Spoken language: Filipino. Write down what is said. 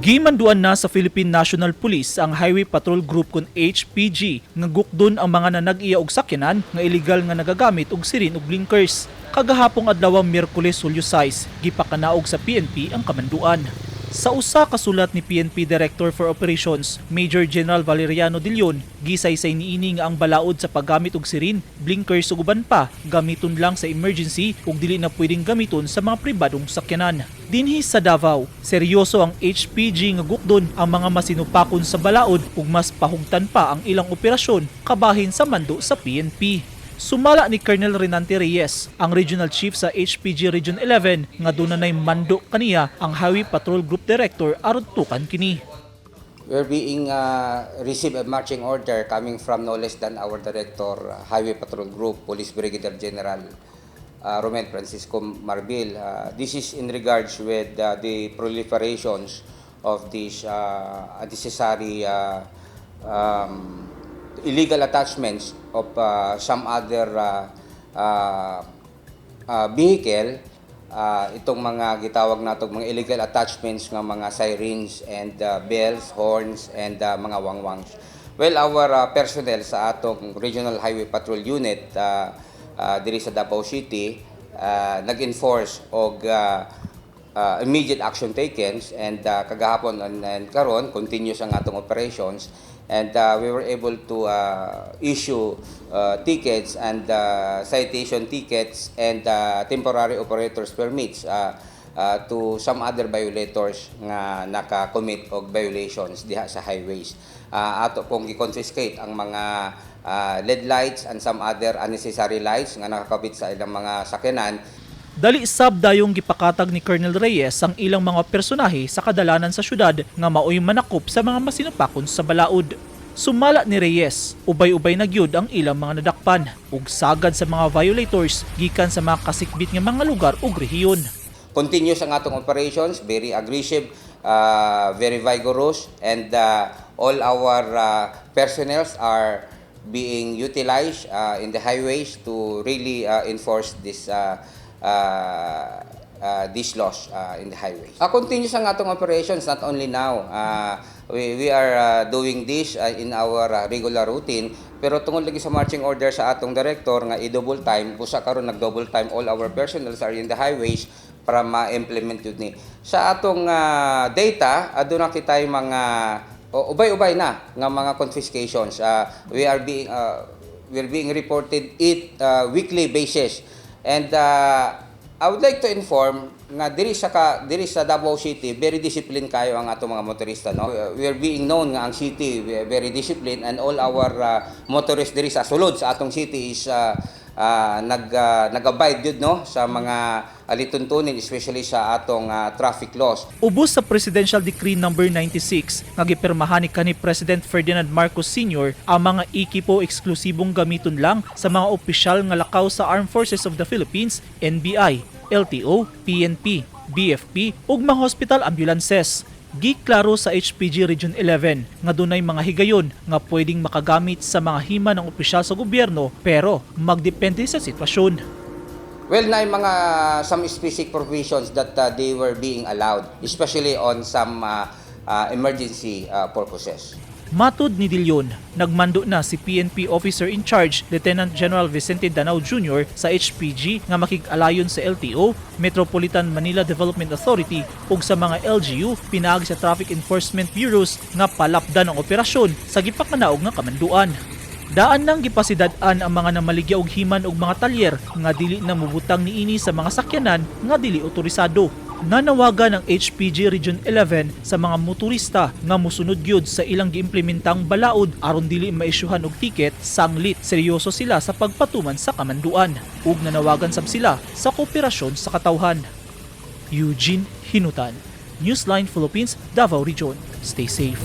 Gimanduan na sa Philippine National Police ang Highway Patrol Group kun HPG nga gukdon ang mga nanag-iya og sakyanan nga illegal nga nagagamit og sirin ug blinkers. Kagahapong adlaw Miyerkules Hulyo 6, gipakanaog sa PNP ang kamanduan. Sa usa ka sulat ni PNP Director for Operations, Major General Valeriano De Leon, gisaysay niini nga ang balaod sa paggamit og sirin, blinkers ug uban pa gamiton lang sa emergency ug dili na pwedeng gamiton sa mga pribadong sakyanan. Dinhi sa Davao, seryoso ang HPG nga gukdon ang mga masinupakon sa balaod ug mas pahugtan pa ang ilang operasyon kabahin sa mando sa PNP. Sumala ni Colonel Renante Reyes, ang Regional Chief sa HPG Region 11, nga dunay mando kaniya ang Highway Patrol Group Director aron tukan kini. We're being receive a marching order coming from no less than our Director, Highway Patrol Group, Police Brigadier General Romel Francisco Marbil. This is in regards with the proliferations of these unnecessary illegal attachments of some other vehicle, itong mga gitawag natong mga illegal attachments ng mga sirens and bells, horns, and mga wangwangs. Well, our personnel sa atong Regional Highway Patrol Unit diri sa Davao City nag-enforce og immediate action taken, and kagahapon and karon continuous ang atong operations, and we were able to issue tickets and citation tickets and temporary operators permits to some other violators nga naka-commit og violations diha sa highways. Ato pong i-confiscate ang mga LED lights and some other unnecessary lights nga nakakabit sa ilang mga sakyanan. Dali sab dayong gipakatag ni Colonel Reyes ang ilang mga personahe sa kadalanan sa syudad nga maoy manakop sa mga masinupakon sa balaod. Sumala ni Reyes, ubay-ubay na gyud ang ilang mga nadakpan ug sagad sa mga violators gikan sa mga kasikbit nga mga lugar ug rehiyon. Continuous ang atong operations, very aggressive, very vigorous, and all our personnel are being utilized in the highways to really enforce this laws in the highway. Continuous ang atong operations, not only now. We are doing this in our regular routine, pero tungod lagi sa marching order sa atong director nga i-double time, busa karon nag-double time, all our personnel are in the highways para ma-implement yun ni. Sa atong data, aduna kitay mga ubay-ubay na nga mga confiscations. We're being reported it weekly basis. And I would like to inform nga diri sa Davao City, very disciplined kayo ang atong mga motorista, no? We are being known nga ang city very disciplined, and all our motorists diri sa sulod sa atong city is nag-abide yun, no, sa mga alituntunin, especially sa atong traffic laws. Ubos sa Presidential Decree No. 96 nga gipirmahan ni President Ferdinand Marcos Sr. ang mga ekipo eksklusibong gamiton lang sa mga opisyal nga lakaw sa Armed Forces of the Philippines, NBI, LTO, PNP, BFP ug mga hospital ambulances. Giklaro sa HPG Region 11 nga dunay mga higayon nga pwedeng makagamit sa mga hima ng opisyal sa gobyerno, pero magdepende sa sitwasyon. Well, na mga some specific provisions that they were being allowed, especially on some emergency purposes. Matud ni De Leon, nagmando na si PNP Officer in Charge Lieutenant General Vicente Danao Jr. sa HPG nga makig-alayon sa LTO, Metropolitan Manila Development Authority ug sa mga LGU pinaagi sa Traffic Enforcement Bureaus nga palapdan ang operasyon sa gipakanaog nga kamanduan. Daan nang gipasidad-an ang mga namaligya og himan og mga talyer nga dili na mubutang niini sa mga sakyanan nga dili otorisado. Nanawagan ang HPG Region 11 sa mga motorista nga mosunod gyud sa ilang giimplementang balaod aron dili maisyuhan og tiket sanglit seryoso sila sa pagpatuman sa kamanduan ug nanawagan sab sila sa kooperasyon sa katawhan. Eugene Hinutan, Newsline Philippines, Davao Region. Stay safe.